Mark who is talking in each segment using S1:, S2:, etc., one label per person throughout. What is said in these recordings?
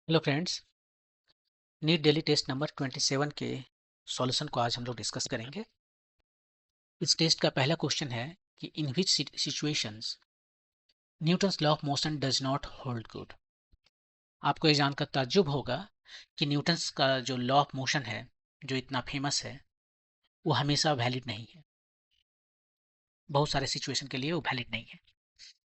S1: Hello friends, NEET daily test number 27 के solution को आज हम लोग डिस्कस करेंगे। इस टेस्ट का पहला क्वेश्चन है कि in which situations Newton's law of motion does not hold good. आपको ये जानकर ताज्जुब होगा कि न्यूटन्स का जो लॉ ऑफ मोशन है, जो इतना फेमस है, वो हमेशा वैलिड नहीं है। बहुत सारे सिचुएशन के लिए वो वैलिड नहीं है।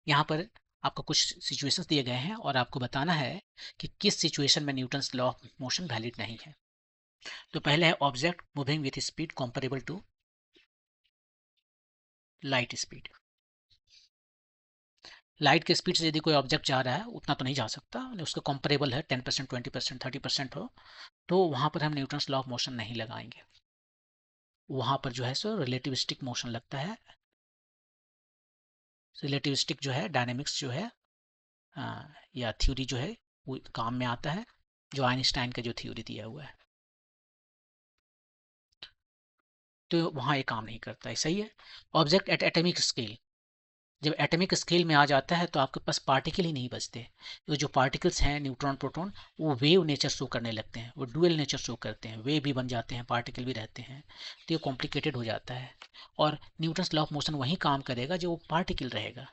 S1: यहाँ पर आपको कुछ सिचुएशंस दिए गए हैं और आपको बताना है कि किस सिचुएशन में Newton's law of motion valid नहीं है। तो पहले है object moving with speed comparable to light speed. Light के स्पीड से यदि कोई ऑब्जेक्ट जा रहा है उतना तो नहीं जा सकता, उसका कंपेरेबल है 10%, 20%, 30% हो, तो वहां पर हम न्यूटन्स लॉ ऑफ मोशन नहीं लगाएंगे। वहां पर जो है सो रिलेटिविस्टिक मोशन लगता है। रिलेटिविस्टिक जो है डायनेमिक्स जो है या थ्योरी जो है वो काम में आता है, जो आइंस्टाइन का जो थ्योरी दिया हुआ है, तो वहां ये काम नहीं करता है। सही है। ऑब्जेक्ट एट एटॉमिक स्केल, जब एटॉमिक स्केल में आ जाता है तो आपके पास पार्टिकल ही नहीं बचते। तो जो पार्टिकल्स हैं न्यूट्रॉन प्रोटॉन, वो वेव नेचर शो करने लगते हैं, वो डुअल नेचर शो करते हैं, वेव भी बन जाते हैं, पार्टिकल भी रहते हैं। तो ये कॉम्प्लिकेटेड हो जाता है। और न्यूटन्स लॉ ऑफ मोशन वही काम करेगा जो वो पार्टिकल रहेगा।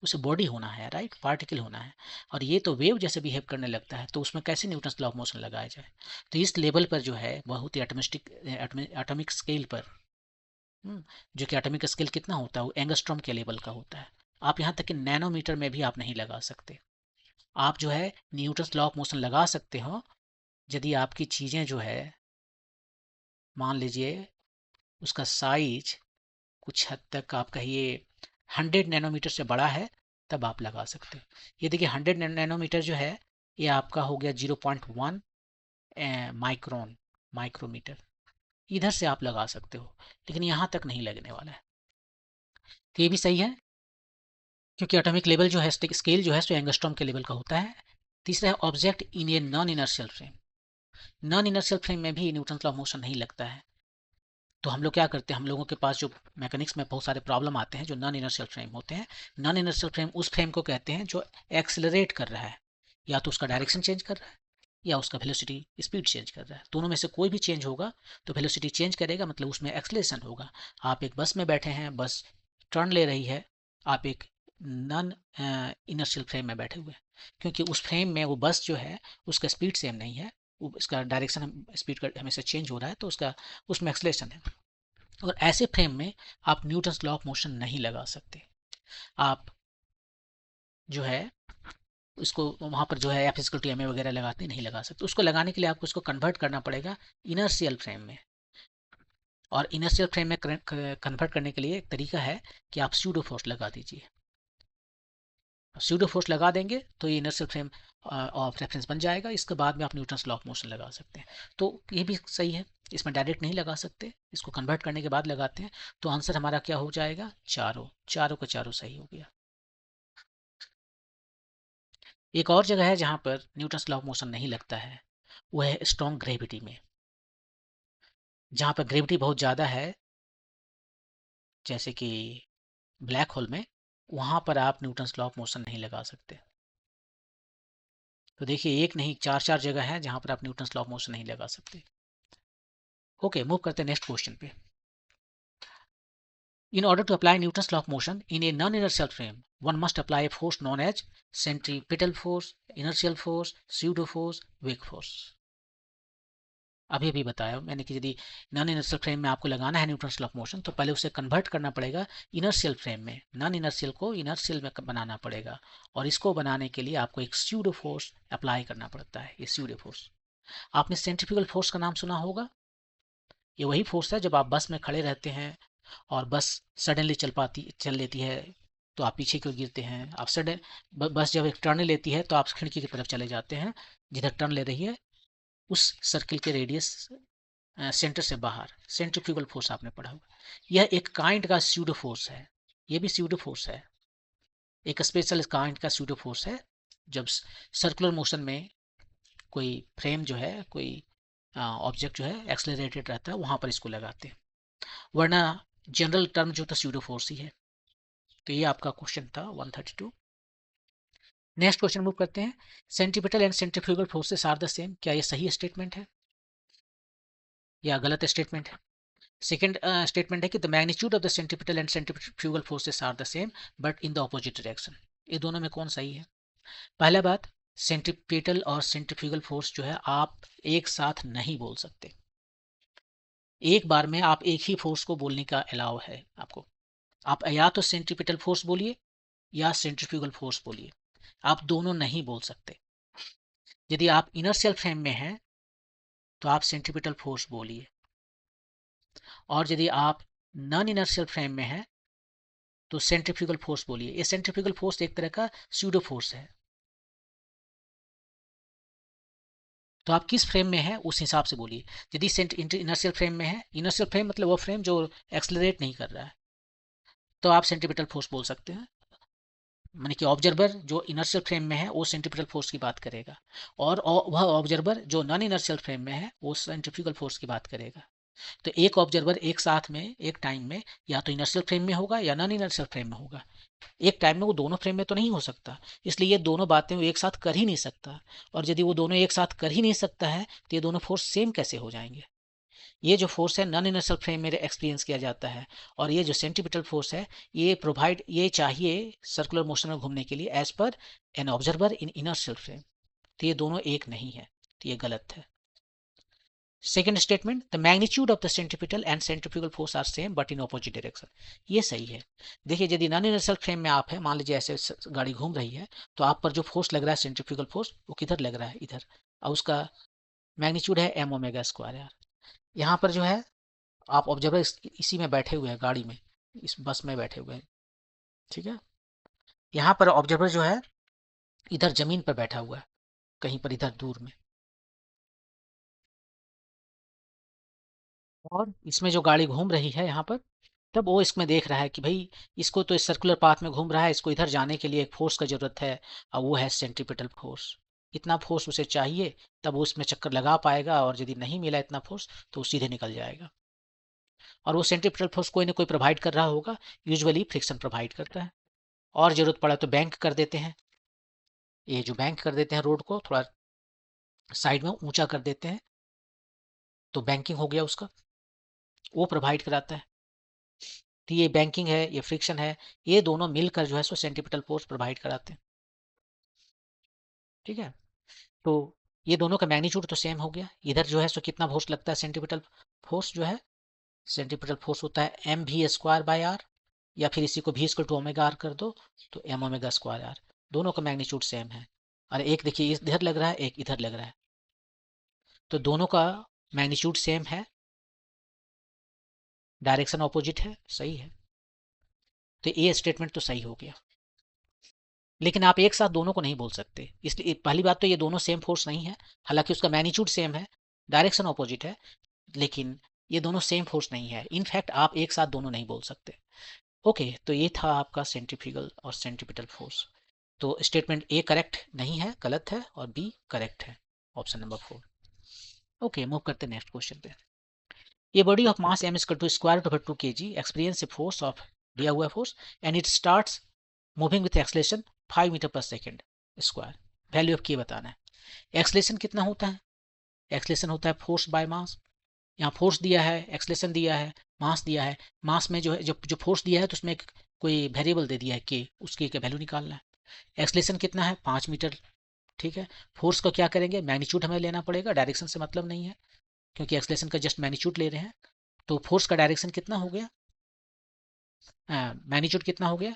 S1: उसे बॉडी होना है, राइट, पार्टिकल होना है। और ये तो वेव जैसे बिहेव करने लगता है, तो उसमें कैसे न्यूटन्स लॉ ऑफ मोशन लगाया जाए। तो इस लेवल पर जो है बहुत ही एटॉमिक स्केल पर, जो कि एटॉमिक स्केल कितना होता है, वो एंगस्ट्रॉम के लेवल का होता है। आप यहाँ तक कि नैनोमीटर में भी आप नहीं लगा सकते। आप जो है न्यूटन्स लॉ ऑफ मोशन लगा सकते हो यदि आपकी चीज़ें जो है, मान लीजिए उसका साइज कुछ हद तक आप कहिए 100 नैनोमीटर से बड़ा है, तब आप लगा सकते हो। ये देखिए 100 नैनोमीटर जो है, ये आपका हो गया 0.1 माइक्रोन, माइक्रोमीटर। इधर से आप लगा सकते हो, लेकिन यहाँ तक नहीं लगने वाला है। तो ये भी सही है, क्योंकि एटॉमिक लेवल जो है, स्केल जो है सो एंगस्ट्रॉम के लेवल का होता है। तीसरा है object in a non inertial frame. Non inertial frame में भी न्यूटन लॉ ऑफ मोशन नहीं लगता है। तो हम लोग क्या करते हैं, हम लोगों के पास जो मैकेनिक्स में बहुत सारे प्रॉब्लम आते हैं जो नॉन इनर्शियल फ्रेम होते हैं। नॉन इनर्शियल फ्रेम उस फ्रेम को कहते हैं जो एक्सेलरेट कर रहा है, या तो उसका डायरेक्शन चेंज कर रहा है या उसका वेलोसिटी स्पीड चेंज कर रहा है। दोनों में से कोई भी चेंज होगा तो वेलोसिटी चेंज करेगा, मतलब उसमें एक्सलेशन होगा। आप एक बस में बैठे हैं, बस टर्न ले रही है, आप एक नॉन इनर्शियल फ्रेम में बैठे हुए हैं, क्योंकि उस फ्रेम में वो बस जो है उसका स्पीड सेम नहीं है, उसका डायरेक्शन स्पीड का हमेशा चेंज हो रहा है, तो उसका उसमें एक्सलेशन है। और ऐसे फ्रेम में आप न्यूटन्स लॉ ऑफ मोशन नहीं लगा सकते। आप जो है उसको वहाँ पर जो है F equal to m a वगैरह लगाते नहीं लगा सकते। उसको लगाने के लिए आपको उसको कन्वर्ट करना पड़ेगा इनर्शियल फ्रेम में। और इनर्शियल फ्रेम में कन्वर्ट करने के लिए एक तरीका है कि आप स्यूडो फोर्स लगा दीजिए। स्यूडो फोर्स लगा देंगे तो ये इनर्शियल फ्रेम ऑफ रेफरेंस बन जाएगा। इसके बाद में आप न्यूटन्स लॉ ऑफ मोशन लगा सकते हैं। तो ये भी सही है, इसमें डायरेक्ट नहीं लगा सकते, इसको कन्वर्ट करने के बाद लगाते हैं। तो आंसर हमारा क्या हो जाएगा, चारों, चारों का चारों सही हो गया। एक और जगह है जहां पर न्यूटन्स लॉ ऑफ मोशन नहीं लगता है, वो है स्ट्रॉन्ग ग्रेविटी में। जहां पर ग्रेविटी बहुत ज़्यादा है, जैसे कि ब्लैक होल में, वहां पर आप न्यूटन्स लॉ ऑफ मोशन नहीं लगा सकते। तो देखिए एक नहीं चार चार जगह है जहां पर आप न्यूटन्स लॉ ऑफ मोशन नहीं लगा सकते। ओके, मूव करते हैं नेक्स्ट क्वेश्चन पे। In order to apply Newton's law of motion in a non-inertial frame, one must apply a force known as centripetal force, inertial force, pseudo force, weak force। अभी अभी बताया मैंने कि यदि non inertial frame में आपको लगाना है न्यूटन्स लॉ ऑफ मोशन, तो पहले उसे कन्वर्ट करना पड़ेगा इनर्शियल फ्रेम में, नॉन इनर्शियल को इनर्शियल में बनाना पड़ेगा। और इसको बनाने के लिए आपको एक स्यूडो फोर्स अप्लाई करना पड़ता है। ये स्यूडो फोर्स, आपने सेंट्रीफ्यूगल फोर्स का नाम सुना होगा। ये वही फोर्स है जब आप बस में खड़े रहते हैं और बस सडनली चल लेती है, तो आप पीछे क्यों गिरते हैं। आप सडन बस जब एक टर्न लेती है तो आप खिड़की की तरफ चले जाते हैं, जिधर टर्न ले रही है उस सर्किल के रेडियस सेंटर से बाहर। सेंट्रीफ्यूगल फोर्स आपने पढ़ा होगा। यह एक काइंड का स्यूडो फोर्स है। ये भी स्यूडो फोर्स है, एक स्पेशल काइंड का स्यूडो फोर्स है। जब सर्कुलर मोशन में कोई फ्रेम जो है, कोई ऑब्जेक्ट जो है एक्सलरेटेड रहता है, वहां पर इसको लगाते हैं। वरना जनरल टर्म जो था स्यूडो फोर्स ही है। तो ये आपका क्वेश्चन था 132। नेक्स्ट क्वेश्चन मूव करते हैं। Centripetal and centrifugal forces are the same, क्या ये सही स्टेटमेंट है या गलत स्टेटमेंट है? सेकेंड स्टेटमेंट है कि the magnitude of the centripetal and centrifugal forces are the same but in the opposite direction. ये दोनों में कौन सही है? पहला बात, सेंट्रीपिटल और सेंट्रीफ्यूगल फोर्स जो है आप एक साथ नहीं बोल सकते। एक बार में आप एक ही फोर्स को बोलने का अलाउ है आपको। आप या तो सेंट्रीपिटल फोर्स बोलिए या सेंट्रीफ्यूगल फोर्स बोलिए, आप दोनों नहीं बोल सकते। यदि आप इनर्शियल फ्रेम में हैं तो आप सेंट्रीपिटल फोर्स बोलिए, और यदि आप नॉन इनर्शियल फ्रेम में हैं तो सेंट्रीफ्यूगल फोर्स बोलिए। ये सेंट्रीफ्यूगल फोर्स एक तरह का स्यूडो फोर्स है। तो आप किस फ्रेम में है उस हिसाब से बोलिए। यदि इनर्शियल फ्रेम में है, इनर्शियल फ्रेम मतलब वो फ्रेम जो एक्सलरेट नहीं कर रहा है, तो आप सेंट्रीपिटल फोर्स बोल सकते हैं। माने कि ऑब्जर्वर जो इनर्शियल फ्रेम में है वो सेंट्रीपिटल फोर्स की बात करेगा, और वह ऑब्जर्वर जो नॉन इनर्शियल फ्रेम में है वो सेंट्रीफ्यूगल फोर्स की बात करेगा। तो एक ऑब्जर्वर एक साथ में एक टाइम में या तो इनर्शियल फ्रेम में होगा या नॉन इनर्शियल फ्रेम में होगा। एक टाइम में वो दोनों फ्रेम में तो नहीं हो सकता, इसलिए ये दोनों बातें वो एक साथ कर ही नहीं सकता। और यदि वो दोनों एक साथ कर ही नहीं सकता है तो ये दोनों फोर्स सेम कैसे हो जाएंगे? ये जो फोर्स है नॉन इनर्शियल फ्रेम में एक्सपीरियंस किया जाता है, और ये जो सेंट्रीपिटल फोर्स है ये चाहिए सर्कुलर मोशन में घूमने के लिए एज पर an observer in inertial frame. तो ये दोनों एक नहीं है, तो ये गलत है। Second statement, the magnitude of the centripetal and centrifugal force are same but in opposite direction, ये सही है। देखिए यदि नॉन इनर्शियल फ्रेम में आप है, मान लीजिए ऐसे गाड़ी घूम रही है, तो आप पर जो फोर्स लग रहा है सेंट्रीफ्यूगल फोर्स, वो किधर लग रहा है? इधर। और उसका मैग्नीट्यूड है एम ओमेगा स्क्वायर यार। यहाँ पर जो है आप ऑब्जर्वर इसी में बैठे हुए हैं, गाड़ी में, इस बस में बैठे हुए हैं, ठीक है। यहाँ पर ऑब्जर्वर जो है इधर जमीन पर बैठा हुआ है, कहीं पर इधर दूर में, और इसमें जो गाड़ी घूम रही है यहाँ पर, तब वो इसमें देख रहा है कि भाई इसको तो इस सर्कुलर पाथ में घूम रहा है, इसको इधर जाने के लिए एक फोर्स का जरूरत है, और वो है सेंट्रीपिटल फोर्स। इतना फोर्स उसे चाहिए तब वो उसमें चक्कर लगा पाएगा, और यदि नहीं मिला इतना फोर्स तो वो सीधे निकल जाएगा। और वो सेंट्रीपिटल फोर्स कोई ना कोई प्रोवाइड कर रहा होगा, यूजुअली फ्रिक्शन प्रोवाइड करता है। और जरूरत पड़ा तो बैंक कर देते हैं, ये जो बैंक कर देते हैं रोड को थोड़ा साइड में ऊंचा कर देते हैं, तो बैंकिंग हो गया उसका, वो प्रोवाइड कराता है। तो ये बैंकिंग है, ये फ्रिक्शन है, ये दोनों मिलकर जो है सो सेंट्रीपिटल फोर्स प्रोवाइड कराते हैं, ठीक है। तो ये दोनों का मैग्नीट्यूड तो सेम हो गया। इधर जो है सो कितना फोर्स लगता है? सेंट्रीपिटल फोर्स जो है, सेंट्रीपिटल फोर्स होता है m v square by r, या फिर इसी को भी इक्वल टू ओमेगा आर कर दो, तो एम ओमेगा स्क्वायर आर। दोनों का मैग्नीट्यूड सेम है। और एक देखिए इधर लग रहा है, एक इधर लग रहा है, तो दोनों का मैग्नीट्यूड सेम है, डायरेक्शन ऑपोजिट है, सही है। तो ये स्टेटमेंट तो सही हो गया। लेकिन आप एक साथ दोनों को नहीं बोल सकते, इसलिए पहली बात तो ये दोनों सेम फोर्स नहीं है, हालांकि उसका मैग्नीट्यूड सेम है, डायरेक्शन ऑपोजिट है, लेकिन ये दोनों सेम फोर्स नहीं है। इनफैक्ट आप एक साथ दोनों नहीं बोल सकते। ओके, तो ये था आपका सेंट्रीफ्यूगल और सेंट्रीपिटल फोर्स। तो स्टेटमेंट ए करेक्ट नहीं है, गलत है, और बी करेक्ट है, ऑप्शन नंबर 4। ओके, मूव करते हैं नेक्स्ट क्वेश्चन पे। A body of mass m is equal to square root over 2 kg experience a force of दिया हुआ force and it starts moving with acceleration 5 metre per second square. Value of के बताना है। Acceleration कितना होता है? Acceleration होता है फोर्स बाय मास। यहाँ फोर्स दिया है, एक्सलेशन दिया है, मास दिया है। मास में जो है जो फोर्स दिया है तो उसमें कोई वेरिएबल दे दिया है के, उसकी का वैल्यू निकालना है। एक्सलेशन कितना है? 5 मीटर, ठीक है। फोर्स को क्या करेंगे? मैग्नीट्यूड हमें लेना पड़ेगा, डायरेक्शन से मतलब नहीं है, क्योंकि एक्सलेशन का जस्ट मैग्नीट्यूड ले रहे हैं। तो फोर्स का डायरेक्शन कितना हो गया? मैग्नीट्यूड कितना हो गया?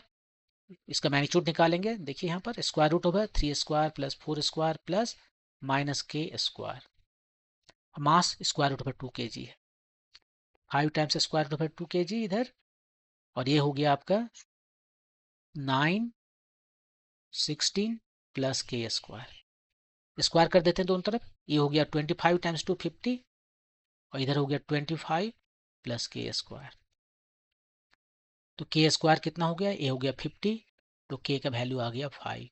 S1: इसका मैग्नीट्यूड निकालेंगे, देखिए यहाँ पर square root over 3 square plus 4 square plus minus के square. Mass square root over 2 kg है, 5 times square root over 2 kg इधर, और ये हो गया आपका 9 16 प्लस के स्क्वायर। स्क्वायर कर देते हैं दोनों तरफ, ये हो गया 25 टाइम्स 2 50, और इधर हो गया 25 प्लस के स्क्वायर। तो के स्क्वायर कितना हो गया? ये हो गया 50, तो के का वैल्यू आ गया 5।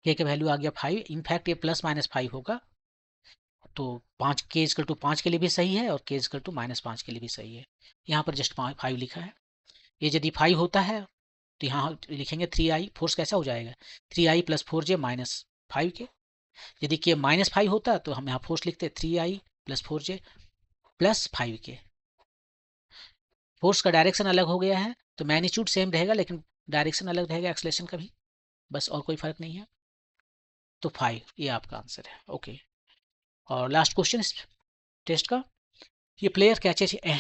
S1: के का वैल्यू आ गया 5। इनफैक्ट ये प्लस माइनस 5 होगा, तो 5 के इजकल टू 5 के लिए भी सही है और के इजकल टू -5 के लिए भी सही है। यहाँ पर जस्ट 5 लिखा है। ये यदि 5 होता है तो यहाँ लिखेंगे 3i, फोर्स कैसा हो जाएगा 3i plus 4j minus 5k। यदि के -5 होता तो हम यहाँ फोर्स लिखते 3i plus 4j plus 5k। Force का डायरेक्शन अलग हो गया है तो मैग्नीट्यूड सेम रहेगा लेकिन डायरेक्शन अलग रहेगा एक्सलेशन का भी, बस और कोई फर्क नहीं है। तो 5 ये आपका आंसर है। ओके, और लास्ट क्वेश्चन इस टेस्ट का, ये player catches a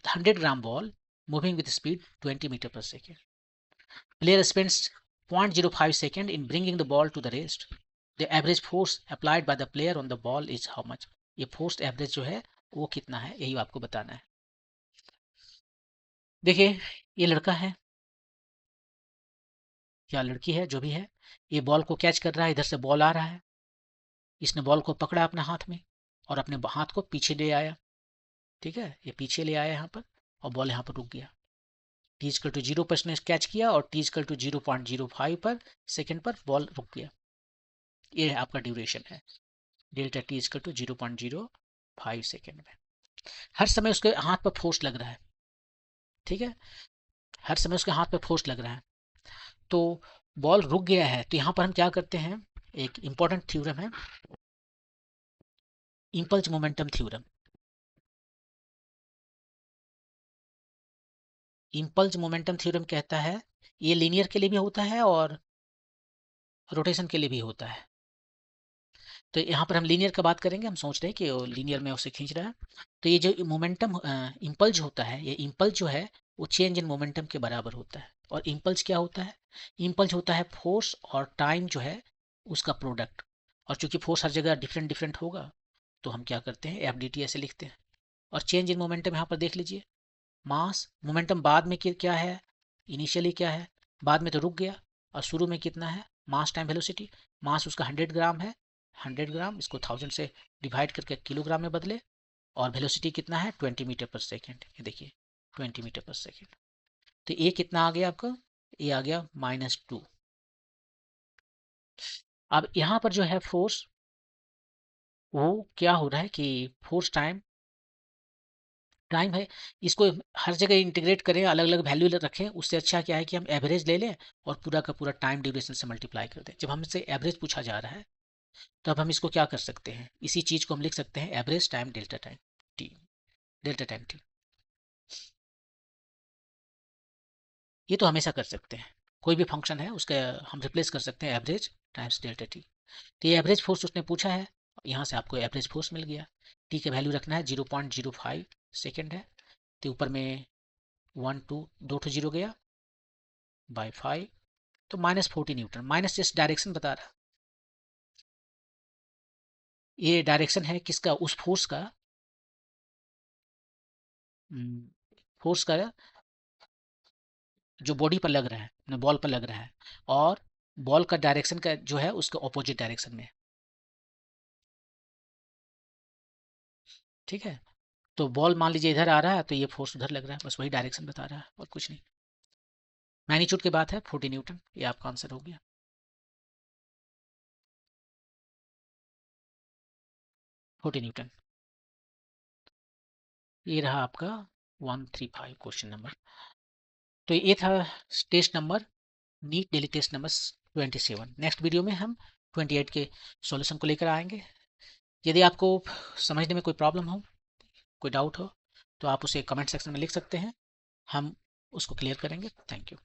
S1: 100 gram ball moving with speed 20 metre per second. Player spends 0.05 second in bringing the ball to the rest. The average force applied by the player on the ball is how much. ये force average जो है वो कितना है, यही आपको बताना है। देखिए, ये लड़का है या लड़की है जो भी है, ये बॉल को कैच कर रहा है, इधर से बॉल आ रहा है, इसने बॉल को पकड़ा अपने हाथ में और अपने हाथ को पीछे ले आया। ठीक है, ये पीछे ले आया यहाँ पर और बॉल यहाँ पर रुक गया। t=0 पर इसने कैच किया और t=0.05 पर सेकंड पर बॉल रुक गया। ये आपका ड्यूरेशन है, डेल्टा t=0.05 सेकंड में। हर समय उसके हाथ पर फोर्स लग रहा है, ठीक है, हर समय उसके हाथ पर फोर्स लग रहा है, तो बॉल रुक गया है। तो यहाँ पर हम क्या करते हैं, एक इंपॉर्टेंट थ्योरम है, impulse momentum theorem. Impulse momentum theorem कहता है, ये लीनियर के लिए भी होता है और रोटेशन के लिए भी होता है। तो यहाँ पर हम लीनियर का बात करेंगे, हम सोच रहे हैं कि लीनियर में उसे खींच रहा है। तो ये जो मोमेंटम इंपल्स होता है, ये इंपल्स जो है वो चेंज इन मोमेंटम के बराबर होता है। और इंपल्स क्या होता है, इंपल्स होता है फोर्स और टाइम जो है उसका प्रोडक्ट। और चूंकि फोर्स हर जगह डिफरेंट डिफरेंट होगा तो हम क्या करते हैं, एफ डी टी ऐसे लिखते हैं। और चेंज इन मोमेंटम यहाँ पर देख लीजिए, मास मोमेंटम बाद में क्या है, इनिशियली क्या है, बाद में तो रुक गया, और शुरू में कितना है, मास टाइम वेलोसिटी। मास उसका 100 ग्राम है, 100 ग्राम, इसको 1000 से डिवाइड करके किलोग्राम में बदले, और वेलोसिटी कितना है 20 मीटर पर सेकेंड। ये देखिए 20 मीटर पर सेकेंड। तो ये कितना आ गया आपका, ये आ गया -2। अब यहाँ पर जो है फोर्स, वो क्या हो रहा है कि फोर्स टाइम टाइम है, इसको हर जगह इंटीग्रेट करें, अलग अलग वैल्यू रखें, उससे अच्छा क्या है कि हम एवरेज ले लें और पूरा का पूरा टाइम ड्यूरेशन से मल्टीप्लाई कर दें। जब हमसे एवरेज पूछा जा रहा है तो अब हम इसको क्या कर सकते हैं, इसी चीज को हम लिख सकते हैं average time delta time T, delta time T. ये तो हमेशा कर सकते हैं, कोई भी फंक्शन है उसका हम रिप्लेस कर सकते हैं एवरेज टाइम्स डेल्टा टी। तो ये एवरेज फोर्स उसने पूछा है, यहाँ से आपको एवरेज फोर्स मिल गया। टी का वैल्यू रखना है 0.05 सेकेंड है, तो ऊपर में 1 2 दो ठो जीरो गया बाय 5, तो -40 न्यूटन। माइनस जस्ट डायरेक्शन बता रहा, ये डायरेक्शन है किसका, उस फोर्स का, फोर्स का जो बॉडी पर लग रहा है, बॉल पर लग रहा है, और बॉल का डायरेक्शन का जो है उसके ऑपोजिट डायरेक्शन में। ठीक है, तो बॉल मान लीजिए इधर आ रहा है तो ये फोर्स उधर लग रहा है, बस वही डायरेक्शन बता रहा है और कुछ नहीं। मैग्नीट्यूड की बात है 40 न्यूटन, ये आपका आंसर हो गया। 40 न्यूटन, ये रहा आपका 135 क्वेश्चन नंबर। तो ये था test number, NEET daily test number 27। Next video में हम 28 के सॉल्यूशन को लेकर आएंगे। यदि आपको समझने में कोई प्रॉब्लम हो, कोई डाउट हो, तो आप उसे कमेंट सेक्शन में लिख सकते हैं, हम उसको क्लियर करेंगे। Thank you.